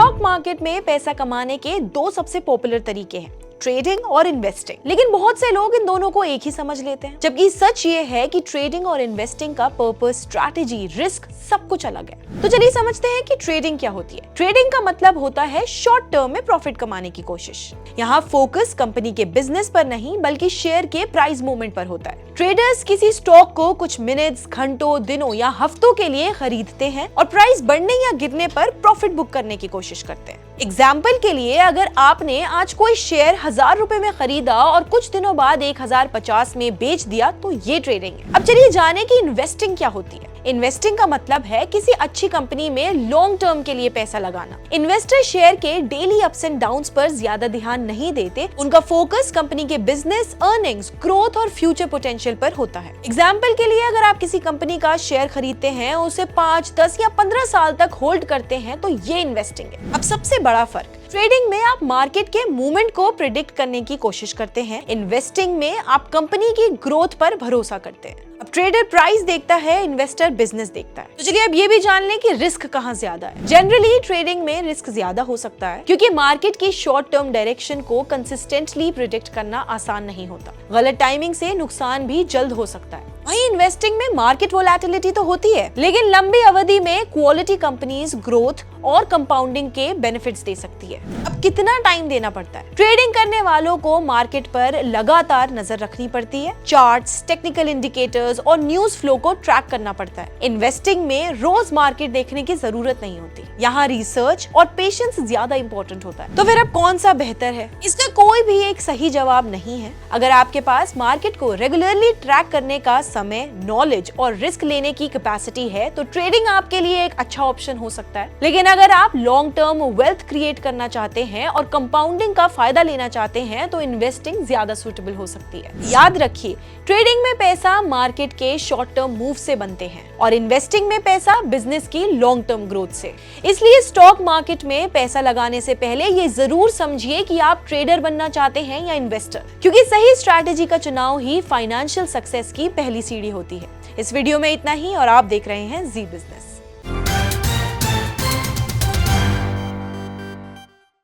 Stock market में पैसा कमाने के दो सबसे पॉपुलर तरीके हैं, ट्रेडिंग और इन्वेस्टिंग। लेकिन बहुत से लोग इन दोनों को एक ही समझ लेते हैं, जबकि सच ये है कि ट्रेडिंग और इन्वेस्टिंग का पर्पस, स्ट्रैटेजी, रिस्क सब कुछ अलग है। तो चलिए समझते हैं कि ट्रेडिंग क्या होती है। ट्रेडिंग का मतलब होता है शॉर्ट टर्म में प्रॉफिट कमाने की कोशिश। यहाँ फोकस कंपनी के बिजनेस पर नहीं बल्कि शेयर के प्राइस मूवमेंट पर होता है। ट्रेडर्स किसी स्टॉक को कुछ मिनट्स, घंटों, दिनों या हफ्तों के लिए खरीदते हैं और प्राइस बढ़ने या गिरने पर प्रॉफिट बुक करने की कोशिश करते हैं। एग्जाम्पल के लिए, अगर आपने आज कोई शेयर 1000 रुपए में खरीदा और कुछ दिनों बाद 1050 में बेच दिया, तो ये ट्रेडिंग है। अब चलिए जाने कि इन्वेस्टिंग क्या होती है। इन्वेस्टिंग का मतलब है किसी अच्छी कंपनी में लॉन्ग टर्म के लिए पैसा लगाना। इन्वेस्टर शेयर के डेली अप्स एंड डाउन्स पर ज्यादा ध्यान नहीं देते, उनका फोकस कंपनी के बिजनेस, अर्निंग्स, ग्रोथ और फ्यूचर पोटेंशियल पर होता है। एग्जाम्पल के लिए, अगर आप किसी कंपनी का शेयर खरीदते हैं, उसे 5, 10 या 15 साल तक होल्ड करते हैं, तो ये इन्वेस्टिंग है। अब सबसे बड़ा फर्क, ट्रेडिंग में आप मार्केट के मूवमेंट को प्रिडिक्ट करने की कोशिश करते हैं, इन्वेस्टिंग में आप कंपनी की ग्रोथ पर भरोसा करते हैं। अब ट्रेडर प्राइस देखता है, इन्वेस्टर बिजनेस देखता है। तो चलिए अब ये भी जान लें कि रिस्क कहाँ ज्यादा है। जनरली ट्रेडिंग में रिस्क ज्यादा हो सकता है, क्योंकि मार्केट की शॉर्ट टर्म डायरेक्शन को कंसिस्टेंटली प्रिडिक्ट करना आसान नहीं होता। गलत टाइमिंग से नुकसान भी जल्द हो सकता है। वहीं इन्वेस्टिंग में मार्केट वोलेटिलिटी तो होती है, लेकिन लंबी अवधि में क्वालिटी कंपनीज ग्रोथ और कंपाउंडिंग के बेनिफिट्स दे सकती है। अब कितना टाइम देना पड़ता है? ट्रेडिंग करने वालों को मार्केट पर लगातार नजर रखनी पड़ती है, चार्ट्स, टेक्निकल इंडिकेटर्स और न्यूज फ्लो को ट्रैक करना पड़ता है। इन्वेस्टिंग में रोज मार्केट देखने की जरूरत नहीं होती, यहाँ रिसर्च और पेशेंस ज्यादा इंपॉर्टेंट होता है। तो फिर अब कौन सा बेहतर है? इसका कोई भी एक सही जवाब नहीं है। अगर आपके पास मार्केट को रेगुलरली ट्रैक करने का समय, नॉलेज और रिस्क लेने की कैपेसिटी है, तो ट्रेडिंग आपके लिए एक अच्छा ऑप्शन हो सकता है। लेकिन अगर आप लॉन्ग टर्म वेल्थ क्रिएट करना चाहते हैं और कंपाउंडिंग का फायदा लेना चाहते हैं, तो इन्वेस्टिंग ज्यादा सुटेबल हो सकती है। याद रखिए, ट्रेडिंग में पैसा मार्केट के शॉर्ट टर्म मूव से बनते हैं और इन्वेस्टिंग में पैसा बिजनेस की लॉन्ग टर्म ग्रोथ से। इसलिए स्टॉक मार्केट में पैसा लगाने से पहले ये जरूर समझिए कि आप ट्रेडर बनना चाहते हैं या इन्वेस्टर, क्योंकि सही स्ट्रैटेजी का चुनाव ही फाइनेंशियल सक्सेस की पहली सीढ़ी होती है। इस वीडियो में इतना ही और आप देख रहे हैं जी बिजनेस।